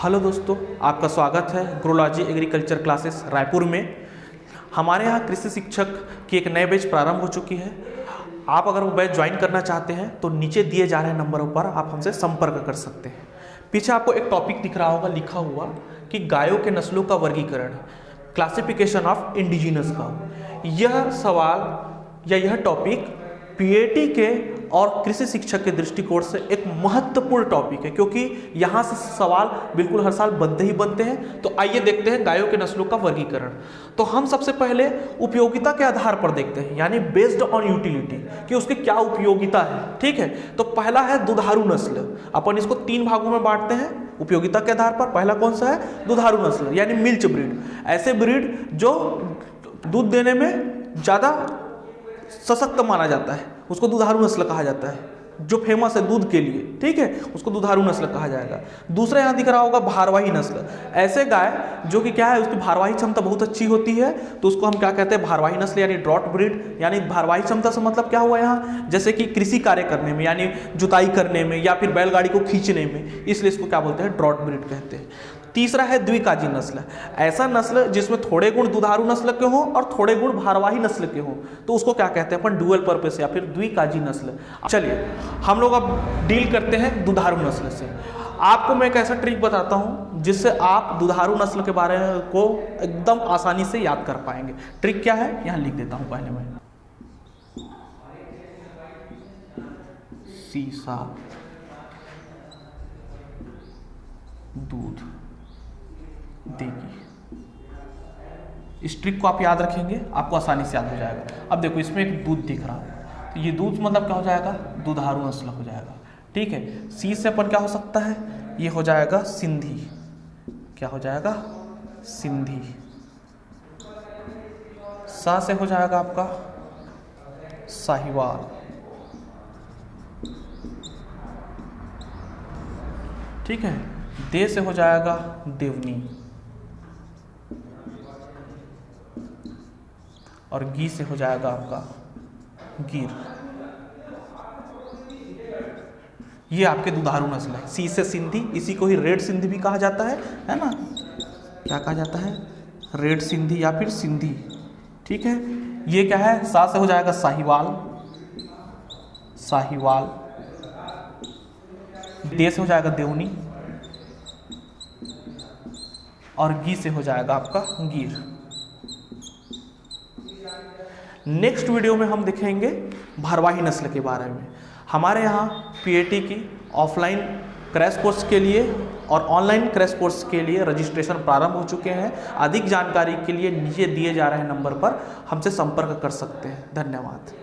Hello दोस्तों, आपका स्वागत है ग्रोलॉजी एग्रीकल्चर क्लासेस रायपुर में। हमारे यहाँ कृषि शिक्षक की एक नए बैच प्रारंभ हो चुकी है। आप अगर वो बैच ज्वाइन करना चाहते हैं तो नीचे दिए जा रहे नंबरों पर आप हमसे संपर्क कर सकते हैं। पीछे आपको एक टॉपिक दिख रहा होगा लिखा हुआ कि गायों के नस्लों का वर्गीकरण, क्लासिफिकेशन ऑफ इंडिजिनस काउ। यह सवाल या यह टॉपिक पीएटी के और कृषि शिक्षक के दृष्टिकोण से एक महत्वपूर्ण टॉपिक है, क्योंकि यहाँ से सवाल बिल्कुल हर साल बनते ही बनते हैं। तो आइए देखते हैं गायों के नस्लों का वर्गीकरण। तो हम सबसे पहले उपयोगिता के आधार पर देखते हैं, यानी बेस्ड ऑन यूटिलिटी, कि उसकी क्या उपयोगिता है। ठीक है, तो पहला है दुधारू नस्ल। अपन इसको 3 भागों में बांटते हैं उपयोगिता के आधार पर। पहला कौन सा है? दुधारू नस्ल, यानी मिल्च ब्रीड। ऐसे ब्रीड जो दूध देने में ज़्यादा सशक्त माना जाता है, उसको दुधारू नस्ल कहा जाता है। जो फेमस है दूध के लिए, ठीक है, उसको दुधारू नस्ल कहा जाएगा। दूसरा यहाँ दिख रहा होगा भारवाही नस्ल। ऐसे गाय जो कि क्या है, उसकी भारवाही क्षमता बहुत अच्छी होती है, तो उसको हम क्या कहते हैं? भारवाही नस्ल, यानी ड्रॉट ब्रीड। यानी भारवाही क्षमता से मतलब क्या हुआ यहाँ? जैसे कि कृषि कार्य करने में, यानी जुताई करने में या फिर बैलगाड़ी को खींचने में, इसलिए इसको क्या बोलते हैं? ड्रॉट ब्रीड कहते हैं। तीसरा है द्विकाजी नस्ल। ऐसा नस्ल जिसमें थोड़े गुण दुधारू नस्ल के हों और थोड़े गुण भारवाही नस्ल के हों, तो उसको क्या कहते हैं अपन? डुअल पर्पस या फिर द्विकाजी नस्ल। चलिए हम लोग अब डील करते हैं दुधारू नस्ल से। आपको मैं एक ऐसा ट्रिक बताता हूं जिससे आप दुधारू नस्ल के बारे को एकदम आसानी से याद कर पाएंगे। ट्रिक क्या है यहां लिख देता हूं पहले मैं। सीसा दूध देगी। इस ट्रिक को आप याद रखेंगे, आपको आसानी से याद हो जाएगा। अब देखो इसमें एक दूध दिख रहा है, तो ये दूध मतलब क्या हो जाएगा? दुधारू नस्ल हो जाएगा। ठीक है, सी से अपन क्या हो सकता है? ये हो जाएगा सिंधी। क्या हो जाएगा? सिंधी। सा से हो जाएगा आपका साहिवाल। ठीक है, दे से हो जाएगा देवनी, और गी से हो जाएगा आपका गिर। ये आपके दुधारू नस्ल है। सी से सिंधी, इसी को ही रेड सिंधी भी कहा जाता है ना? क्या कहा जाता है? रेड सिंधी या फिर सिंधी। ठीक है, ये क्या है? सा से हो जाएगा साहिवाल, साहिवाल। दे से हो जाएगा देवनी, और गी से हो जाएगा आपका गिर। नेक्स्ट वीडियो में हम देखेंगे भारवाही नस्ल के बारे में। हमारे यहाँ पीएटी की ऑफलाइन क्रैश कोर्स के लिए और ऑनलाइन क्रैश कोर्स के लिए रजिस्ट्रेशन प्रारंभ हो चुके हैं। अधिक जानकारी के लिए नीचे दिए जा रहे नंबर पर हमसे संपर्क कर सकते हैं। धन्यवाद।